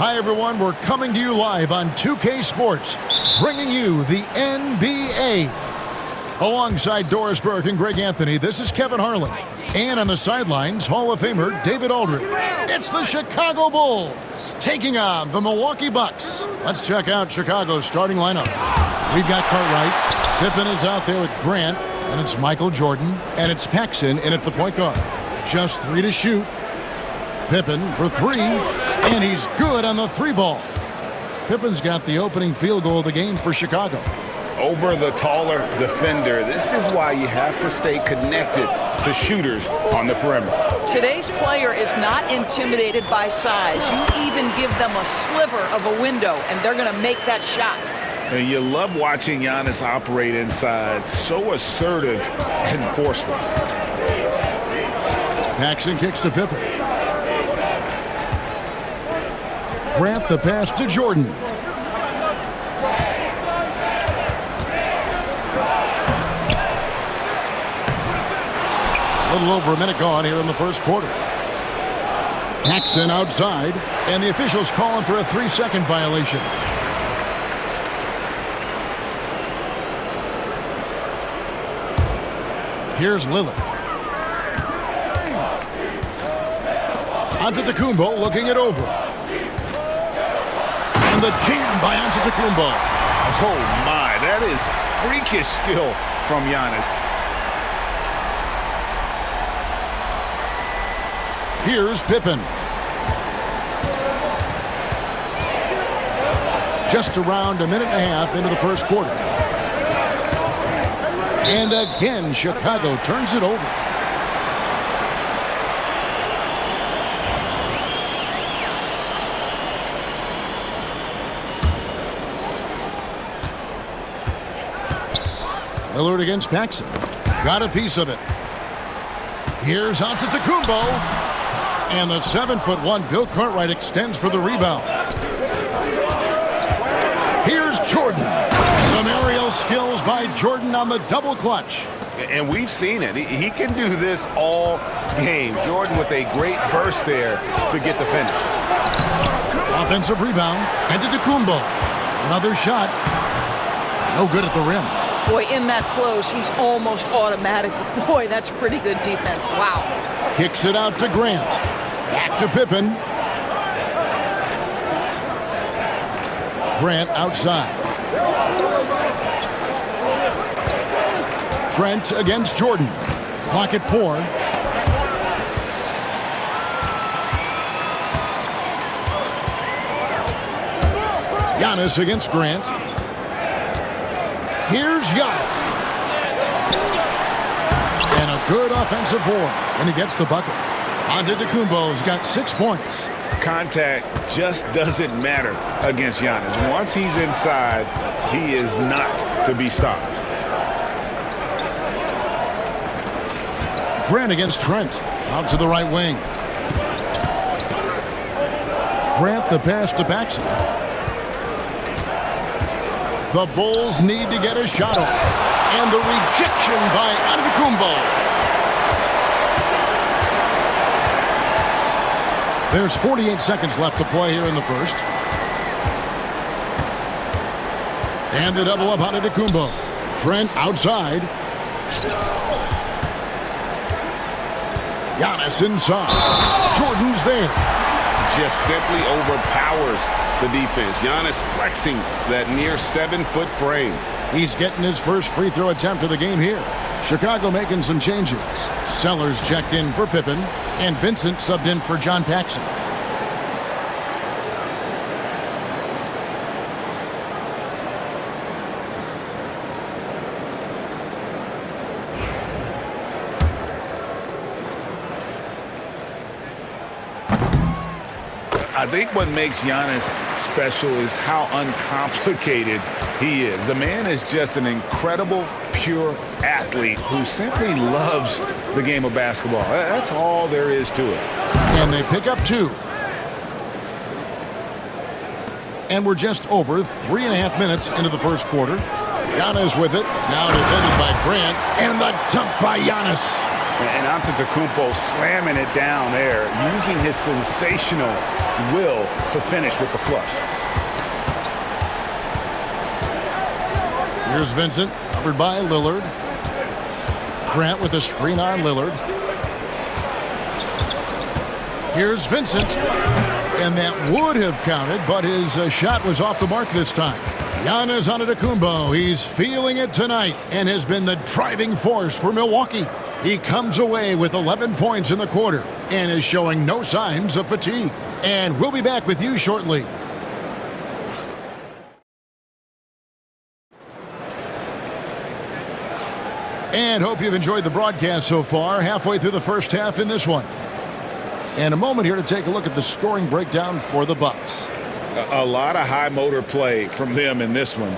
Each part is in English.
Hi, everyone. We're coming to you live on 2K Sports, bringing you the NBA. Alongside Doris Burke and Greg Anthony, this is Kevin Harlan. And on the sidelines, Hall of Famer David Aldridge. It's the Chicago Bulls taking on the Milwaukee Bucks. Let's check out Chicago's starting lineup. We've got Cartwright. Pippen is out there with Grant. And it's Michael Jordan. And it's Paxson in at the point guard. Just 3 to shoot. Pippen for 3. And he's good on the 3-ball. Pippen's got the opening field goal of the game for Chicago. Over the taller defender. This is why you have to stay connected to shooters on the perimeter. Today's player is not intimidated by size. You even give them a sliver of a window, and they're going to make that shot. And you love watching Giannis operate inside. So assertive and forceful. Paxson kicks to Pippen. Grant the pass to Jordan. A little over a minute gone here in the first quarter. Paxson outside, and the officials calling for a 3-second violation. Here's Lillard. Antetokounmpo looking it over. And the jam by Antetokounmpo. Oh my, that is freakish skill from Giannis. Here's Pippen. Just around a minute and a half into the first quarter. And again, Chicago turns it over. Lillard against Paxson. Got a piece of it. Here's Antetokounmpo. And the 7'1" Bill Cartwright extends for the rebound. Here's Jordan. Some aerial skills by Jordan on the double clutch. And we've seen it. He can do this all game. Jordan with a great burst there to get the finish. Offensive rebound. Antetokounmpo. Another shot. No good at the rim. Boy, in that close, he's almost automatic. But boy, that's pretty good defense. Wow. Kicks it out to Grant. Back to Pippen. Grant outside. Trent against Jordan. Clock at 4. Giannis against Grant. Here's Giannis. And a good offensive board. And he gets the bucket. Antetokounmpo's got 6 points. Contact just doesn't matter against Giannis. Once he's inside, he is not to be stopped. Grant against Trent. Out to the right wing. Grant the pass to Paxson. The Bulls need to get a shot off. And the rejection by Antetokounmpo. There's 48 seconds left to play here in the first. And the double up on Antetokounmpo. Trent outside. Giannis inside. Jordan's there. Just simply overpowers the defense. Giannis flexing that near 7-foot frame. He's getting his first free throw attempt of the game here. Chicago making some changes. Sellers checked in for Pippen, and Vincent subbed in for John Paxson. I think what makes Giannis special is how uncomplicated he is. The man is just an incredible, pure athlete who simply loves the game of basketball. That's all there is to it. And they pick up 2. And we're just over 3.5 minutes into the first quarter. Giannis with it. Now defended by Grant. And the dunk by Giannis. And Antetokounmpo slamming it down there, using his sensational will to finish with the flush. Here's Vincent, covered by Lillard. Grant with a screen on Lillard. Here's Vincent. And that would have counted, but his shot was off the mark this time. Giannis Antetokounmpo, he's feeling it tonight and has been the driving force for Milwaukee. He comes away with 11 points in the quarter and is showing no signs of fatigue. And we'll be back with you shortly. And hope you've enjoyed the broadcast so far, halfway through the first half in this one. And a moment here to take a look at the scoring breakdown for the Bucks. A lot of high motor play from them in this one,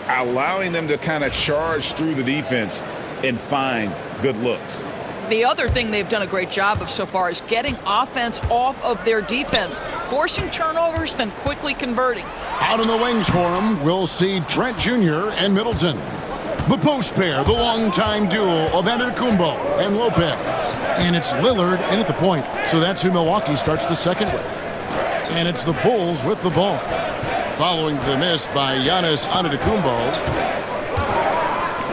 allowing them to kind of charge through the defense and find good looks. The other thing they've done a great job of so far is getting offense off of their defense, forcing turnovers, then quickly converting. Out in the wings for him, we'll see Trent Jr. and Middleton. The post pair, the longtime duo of Antetokounmpo and Lopez. And it's Lillard in at the point, so that's who Milwaukee starts the second with. And it's the Bulls with the ball. Following the miss by Giannis Antetokounmpo.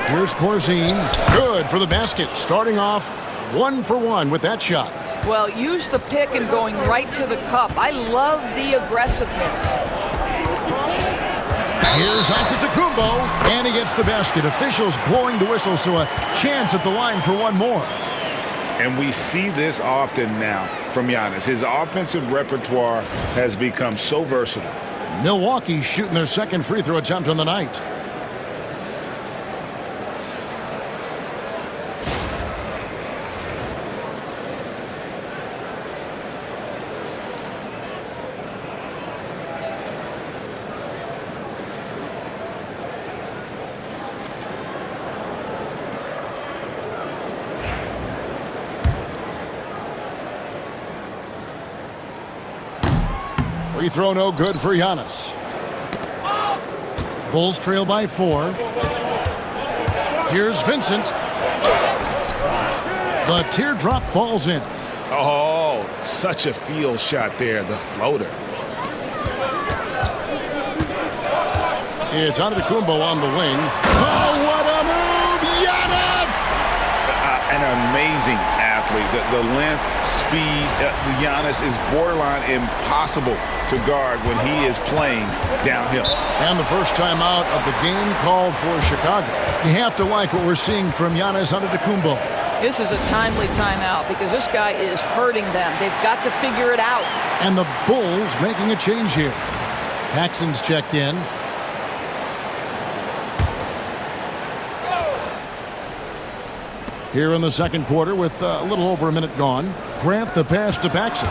Here's Corzine. Good for the basket, starting off 1 for 1 with that shot. Well, use the pick and going right to the cup. I love the aggressiveness. Here's Antetokounmpo, and he gets the basket. Officials blowing the whistle, so a chance at the line for one more. And we see this often now from Giannis. His offensive repertoire has become so versatile. Milwaukee shooting their second free throw attempt on the night. Free throw no good for Giannis. Bulls trail by 4. Here's Vincent. The teardrop falls in. Oh, such a field shot there, the floater. It's Antetokounmpo on the wing. Oh, what a move! Giannis! An amazing athlete. The length, speed, Giannis is borderline impossible to guard when he is playing downhill. And the first time out of the game called for Chicago. You have to like what we're seeing from Giannis Antetokounmpo. This is a timely timeout because this guy is hurting them. They've got to figure it out. And the Bulls making a change here. Paxson's checked in. Here in the second quarter with a little over a minute gone. Grant the pass to Paxson.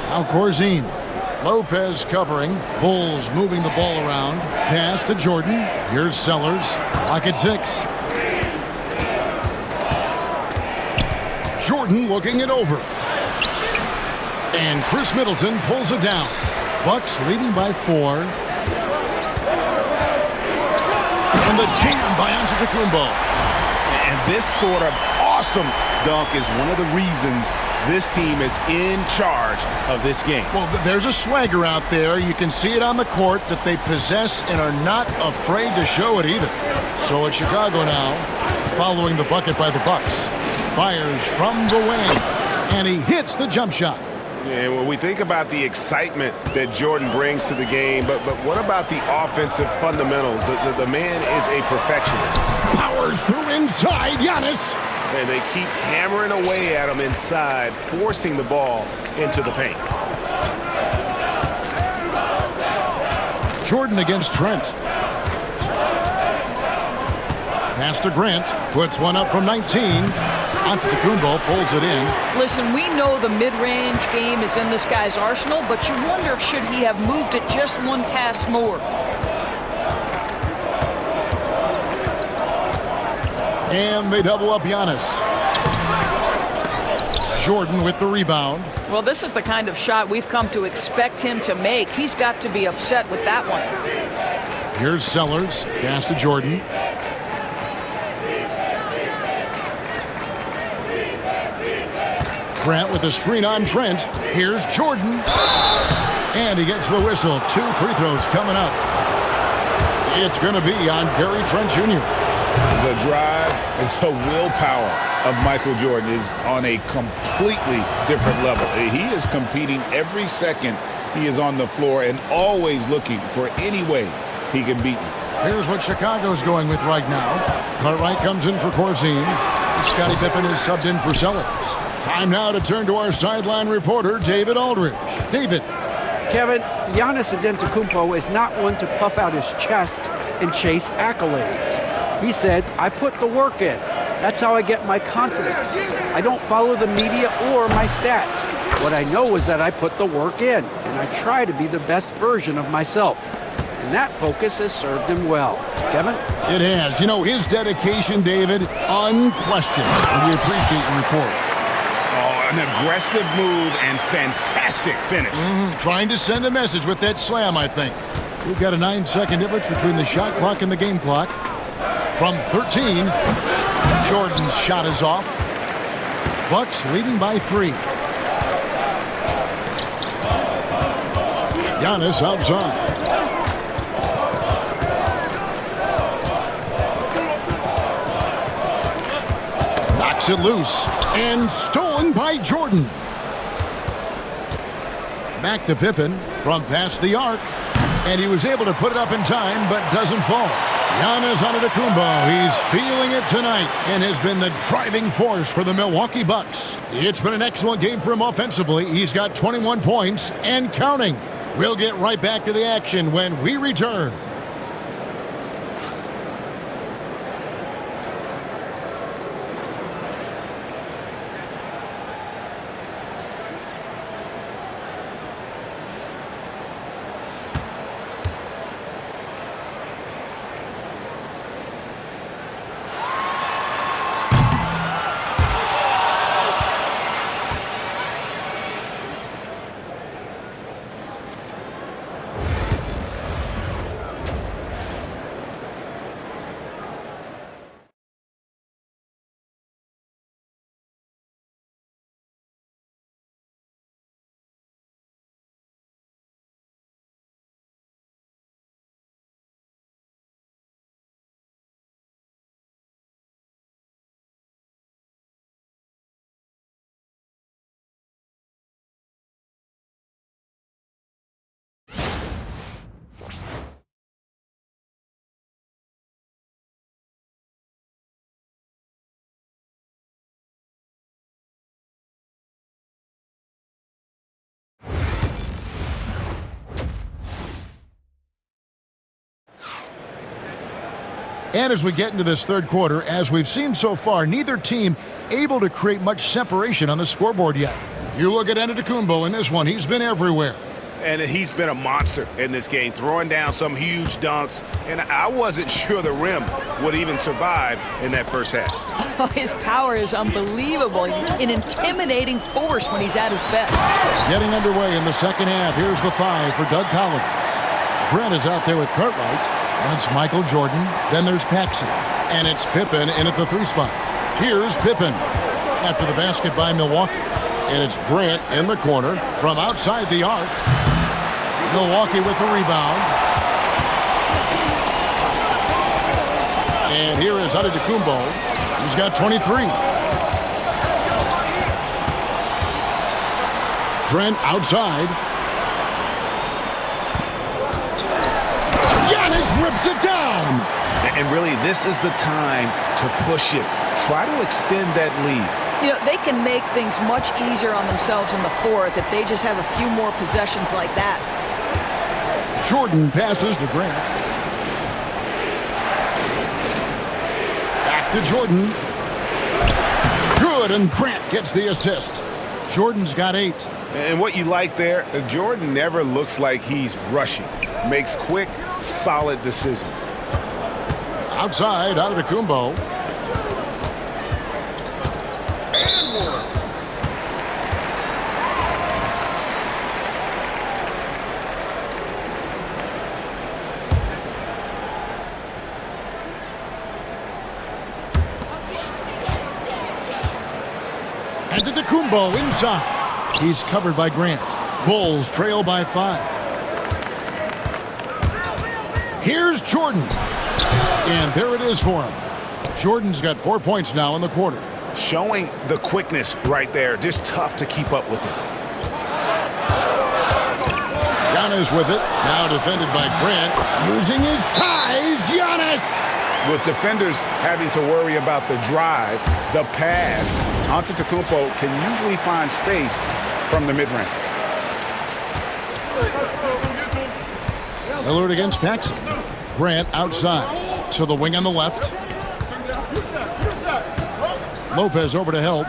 Now Corzine. Lopez covering. Bulls moving the ball around. Pass to Jordan. Here's Sellers. Clock at 6. Jordan looking it over. And Chris Middleton pulls it down. Bucks leading by 4. And the jam by Antetokounmpo. And this sort of awesome dunk is one of the reasons this team is in charge of this game. Well, there's a swagger out there. You can see it on the court that they possess and are not afraid to show it either. So it's Chicago now, following the bucket by the Bucks. Fires from the wing, and he hits the jump shot. Yeah, when we think about the excitement that Jordan brings to the game, but what about the offensive fundamentals? The man is a perfectionist. Powers through inside, Giannis. And they keep hammering away at him inside, forcing the ball into the paint. Jordan against Trent. Pass to Grant. Puts one up from 19. Antetokounmpo pulls it in. Listen, we know the mid-range game is in this guy's arsenal, but you wonder, should he have moved it just one pass more? And they double up Giannis. Jordan with the rebound. Well, this is the kind of shot we've come to expect him to make. He's got to be upset with that one. Here's Sellers. Pass to Jordan. Grant with the screen on Trent. Here's Jordan. And he gets the whistle. 2 free throws coming up. It's going to be on Gary Trent Jr. The drive and the willpower of Michael Jordan is on a completely different level. He is competing every second he is on the floor and always looking for any way he can beat you. Here's what Chicago's going with right now. Cartwright comes in for Corzine. Scottie Pippen is subbed in for Sellers. Time now to turn to our sideline reporter, David Aldridge. David. Kevin, Giannis Antetokounmpo is not one to puff out his chest and chase accolades. He said, I put the work in. That's how I get my confidence. I don't follow the media or my stats. What I know is that I put the work in, and I try to be the best version of myself. And that focus has served him well. Kevin? It has. You know, his dedication, David, unquestioned. And we appreciate your report. Oh, an aggressive move and fantastic finish. Trying to send a message with that slam, I think. We've got a 9-second difference between the shot clock and the game clock. From 13, Jordan's shot is off. Bucks leading by 3. Giannis outside. Knocks it loose and stolen by Jordan. Back to Pippen from past the arc, and he was able to put it up in time but doesn't fall. Giannis Antetokounmpo, he's feeling it tonight and has been the driving force for the Milwaukee Bucks. It's been an excellent game for him offensively. He's got 21 points and counting. We'll get right back to the action when we return. And as we get into this third quarter, as we've seen so far, neither team able to create much separation on the scoreboard yet. You look at Antetokounmpo in this one, he's been everywhere. And he's been a monster in this game, throwing down some huge dunks. And I wasn't sure the rim would even survive in that first half. Oh, his power is unbelievable. An intimidating force when he's at his best. Getting underway in the second half. Here's the 5 for Doug Collins. Grant is out there with Cartwright. And it's Michael Jordan. Then there's Paxson. And it's Pippen in at the 3 spot. Here's Pippen after the basket by Milwaukee. And it's Grant in the corner from outside the arc. Milwaukee with the rebound. And here is Antetokounmpo. He's got 23. Trent outside. Giannis rips it down. And really, this is the time to push it. Try to extend that lead. You know, they can make things much easier on themselves in the fourth if they just have a few more possessions like that. Jordan passes to Grant. Back to Jordan. Good, and Grant gets the assist. Jordan's got 8. And what you like there, Jordan never looks like he's rushing. Makes quick, solid decisions. Outside, Antetokounmpo. Antetokounmpo inside. He's covered by Grant. Bulls trail by 5. Here's Jordan. And there it is for him. Jordan's got 4 points now in the quarter. Showing the quickness right there. Just tough to keep up with him. Giannis with it. Now defended by Grant. Using his size, Giannis! With defenders having to worry about the drive, the pass, Antetokounmpo can usually find space from the mid-range. Lillard against Paxson. Grant outside. To the wing on the left. Lopez over to help.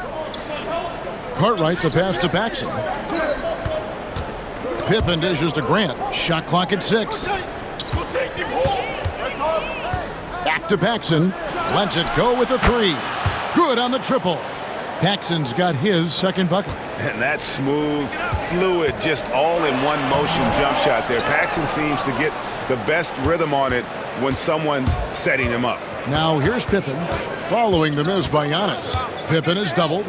Cartwright the pass to Paxson. Pippen dishes to Grant. Shot clock at 6. Back to Paxson. Lets it go with a 3. Good on the triple. Paxson's got his second bucket. And that smooth, fluid, just all-in-one motion jump shot there. Paxson seems to get the best rhythm on it when someone's setting him up. Now here's Pippen, following the miss by Giannis. Pippen is doubled.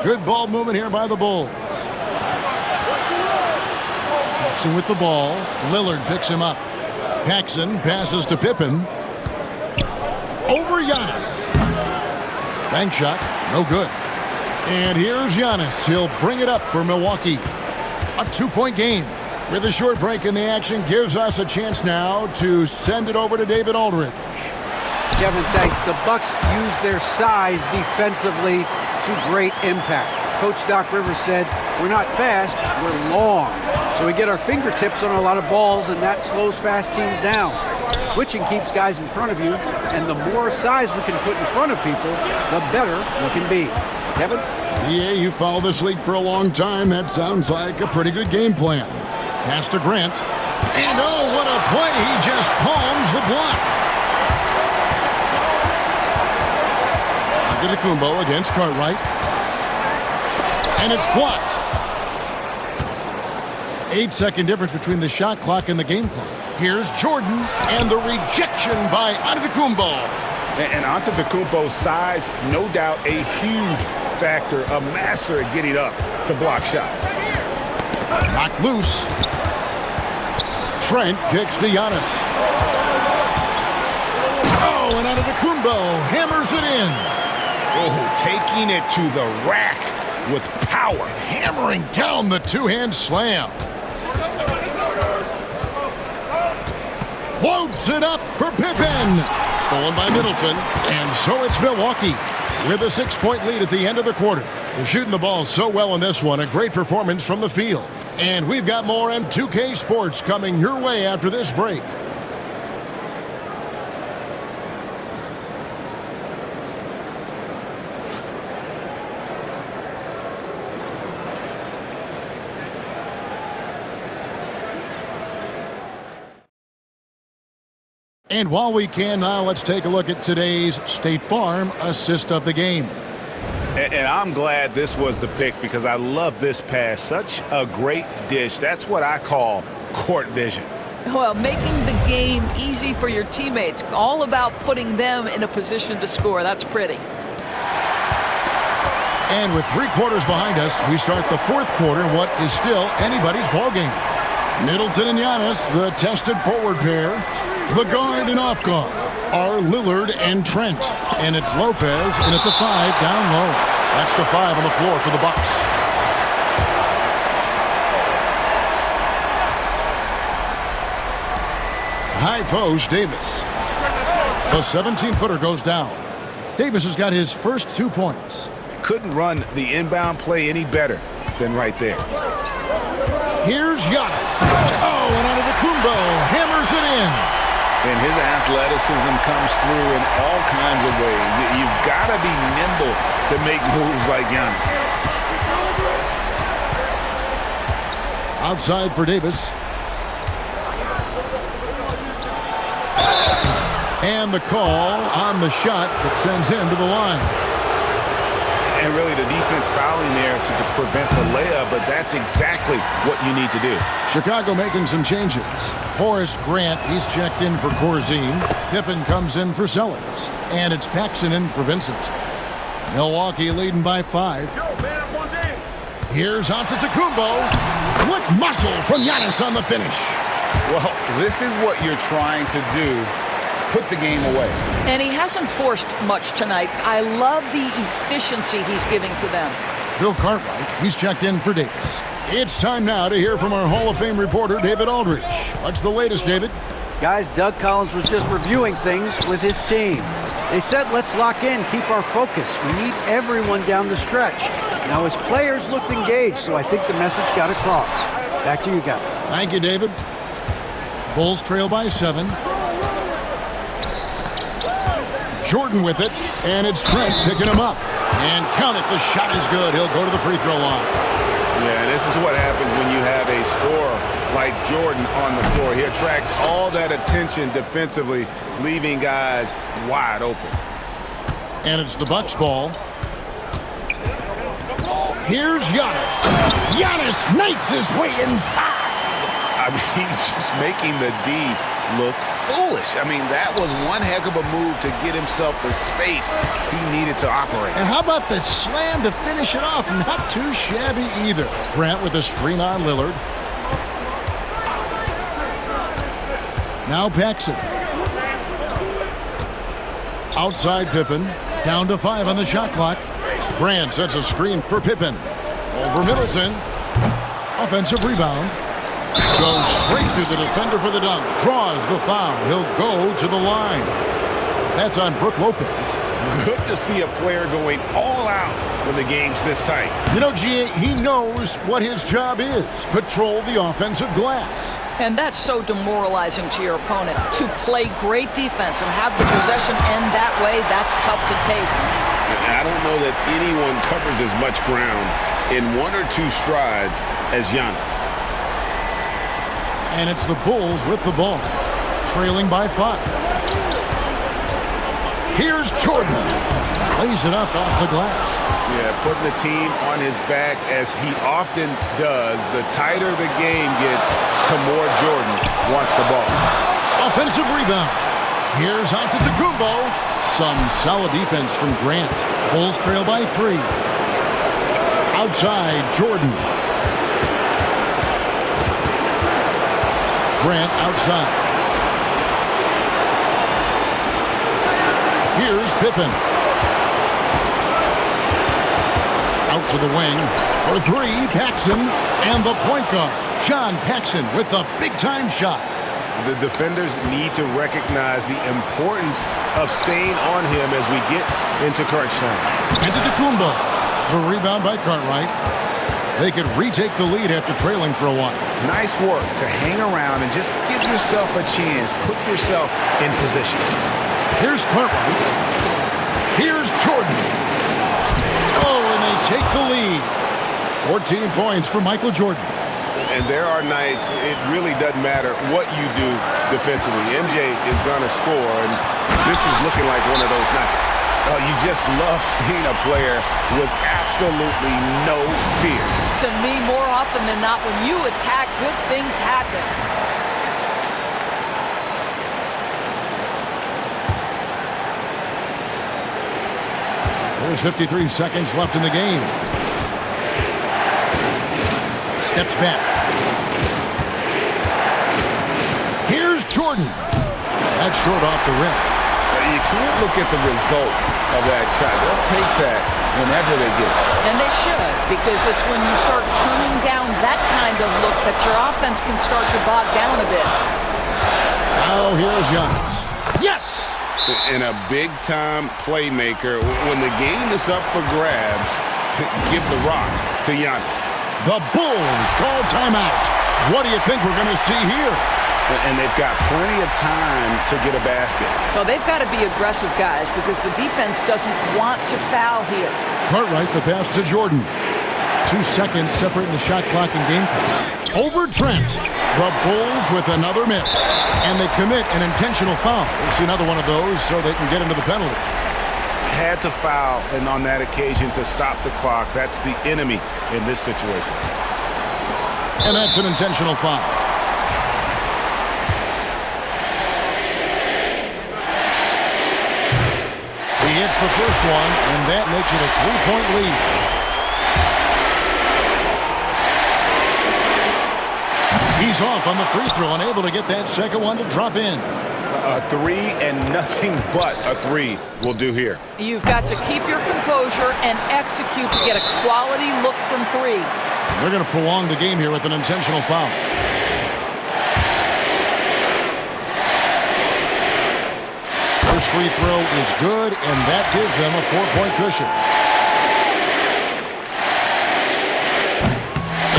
Good ball movement here by the Bulls. Paxson with the ball. Lillard picks him up. Paxson passes to Pippen. Over Giannis. Bank shot, no good. And here's Giannis. He'll bring it up for Milwaukee. A 2-point game. With a short break in the action, gives us a chance now to send it over to David Aldridge. Kevin, thanks. The Bucks use their size defensively to great impact. Coach Doc Rivers said, we're not fast, we're long. So we get our fingertips on a lot of balls, and that slows fast teams down. Switching keeps guys in front of you, and the more size we can put in front of people, the better we can be. Kevin? Yeah, you followed this league for a long time. That sounds like a pretty good game plan. Pass to Grant. And oh, what a play. He just palms the block. Antetokounmpo against Cartwright. And it's blocked. 8-second difference between the shot clock and the game clock. Here's Jordan and the rejection by Antetokounmpo. And Antetokounmpo's size, no doubt a huge factor, a master at getting up to block shots. Knocked loose. Trent kicks to Giannis. Oh, and Antetokounmpo hammers it in. Oh, taking it to the rack with power. Hammering down the two-hand slam. Floats it up for Pippen. Stolen by Middleton. And so it's Milwaukee with a 6-point lead at the end of the quarter. They're shooting the ball so well in this one. A great performance from the field. And we've got more M2K Sports coming your way after this break. And while we can now, let's take a look at today's State Farm assist of the game. And I'm glad this was the pick because I love this pass. Such a great dish. That's what I call court vision. Well, making the game easy for your teammates. All about putting them in a position to score. That's pretty. And with 3 quarters behind us, we start the 4th quarter in what is still anybody's ballgame. Middleton and Giannis, the tested forward pair. The guard and off guard are Lillard and Trent. And it's Lopez in at the 5 down low. That's the 5 on the floor for the Bucks. High post, Davis. The 17-footer goes down. Davis has got his first 2 points. Couldn't run the inbound play any better than right there. Here's Giannis. Oh, and Antetokounmpo hammers it in. And his athleticism comes through in all kinds of ways. You've got to be nimble to make moves like Giannis. Outside for Davis. And the call on the shot that sends him to the line. And really the defense fouling there to prevent the layup, but that's exactly what you need to do. Chicago making some changes. Horace Grant, he's checked in for Corzine. Pippen comes in for Sellers. And it's Paxson in for Vincent. Milwaukee leading by 5. Here's Antetokounmpo. With muscle from Giannis on the finish. Well, this is what you're trying to do. Put the game away. And he hasn't forced much tonight. I love the efficiency he's giving to them. Bill Cartwright, he's checked in for Davis. It's time now to hear from our Hall of Fame reporter, David Aldridge. What's the latest, David? Guys, Doug Collins was just reviewing things with his team. They said, let's lock in, keep our focus. We need everyone down the stretch. Now, his players looked engaged, so I think the message got across. Back to you guys. Thank you, David. Bulls trail by 7. Jordan with it, and it's Trent picking him up. And count it, the shot is good. He'll go to the free throw line. Yeah, this is what happens when you have a scorer like Jordan on the floor. He attracts all that attention defensively, leaving guys wide open. And it's the Bucks ball. Here's Giannis. Giannis knifes his way inside. I mean, he's just making the D look foolish. I mean, that was one heck of a move to get himself the space he needed to operate. And how about the slam to finish it off? Not too shabby either. Grant with a screen on Lillard. Now Paxson. Outside Pippen. Down to 5 on the shot clock. Grant sets a screen for Pippen. Over Middleton. Offensive rebound. Goes straight through the defender for the dunk. Draws the foul. He'll go to the line. That's on Brook Lopez. Good to see a player going all out when the game's this tight. You know, G.A., he knows what his job is. Patrol the offensive glass. And that's so demoralizing to your opponent. To play great defense and have the possession end that way, that's tough to take. I don't know that anyone covers as much ground in 1 or 2 strides as Giannis. And it's the Bulls with the ball, trailing by 5. Here's Jordan. Lays it up off the glass. Yeah, putting the team on his back as he often does. The tighter the game gets, the more Jordan wants the ball. Offensive rebound. Here's Antetokounmpo. Some solid defense from Grant. Bulls trail by 3. Outside, Jordan. Grant outside. Here's Pippen. Out to the wing. For 3, Paxson. And the point guard, John Paxson, with the big-time shot. The defenders need to recognize the importance of staying on him as we get into crunch time. Antetokounmpo. The rebound by Cartwright. They could retake the lead after trailing for a while. Nice work to hang around and just give yourself a chance. Put yourself in position. Here's Cartwright. Here's Jordan. Oh, and they take the lead. 14 points for Michael Jordan. And there are nights it really doesn't matter what you do defensively. MJ is going to score, and this is looking like one of those nights. You just love seeing a player with absolutely no fear. To me, more often than not, when you attack, good things happen. There's 53 seconds left in the game. Steps back. Here's Jordan. That's short off the rim. You can't look at the result of that shot. They'll take that whenever they get it. And they should, because it's when you start turning down that kind of look that your offense can start to bog down a bit. Now here's Giannis. Yes! And a big-time playmaker. When the game is up for grabs, give the rock to Giannis. The Bulls call timeout. What do you think we're going to see here? And they've got plenty of time to get a basket. Well, they've got to be aggressive, guys, because the defense doesn't want to foul here. Cartwright, the pass to Jordan. 2 seconds separating the shot clock and game clock. Over Trent. The Bulls with another miss. And they commit an intentional foul. We'll see another one of those so they can get into the penalty. Had to foul, and on that occasion to stop the clock. That's the enemy in this situation. And that's an intentional foul. The hits the first one, and that makes it a 3-point lead. He's off on the free throw and able to get that second one to drop in. A three and nothing but a three will do here. You've got to keep your composure and execute to get a quality look from three. They're going to prolong the game here with an intentional foul. First free throw is good, and that gives them a 4-point cushion.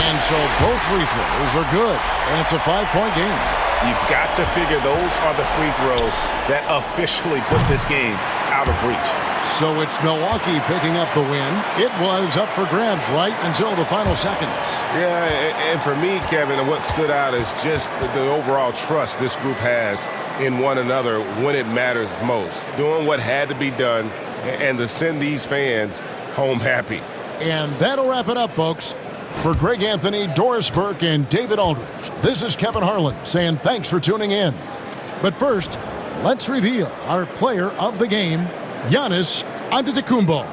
And so both free throws are good, and it's a 5-point game. You've got to figure those are the free throws that officially put this game out of reach. So it's Milwaukee picking up the win. It was up for grabs right until the final seconds. Yeah, and for me, Kevin, what stood out is just the overall trust this group has in one another when it matters most. Doing what had to be done and to send these fans home happy. And that'll wrap it up, folks. For Greg Anthony, Doris Burke, and David Aldridge, this is Kevin Harlan saying thanks for tuning in. But first, let's reveal our player of the game, Giannis Antetokounmpo.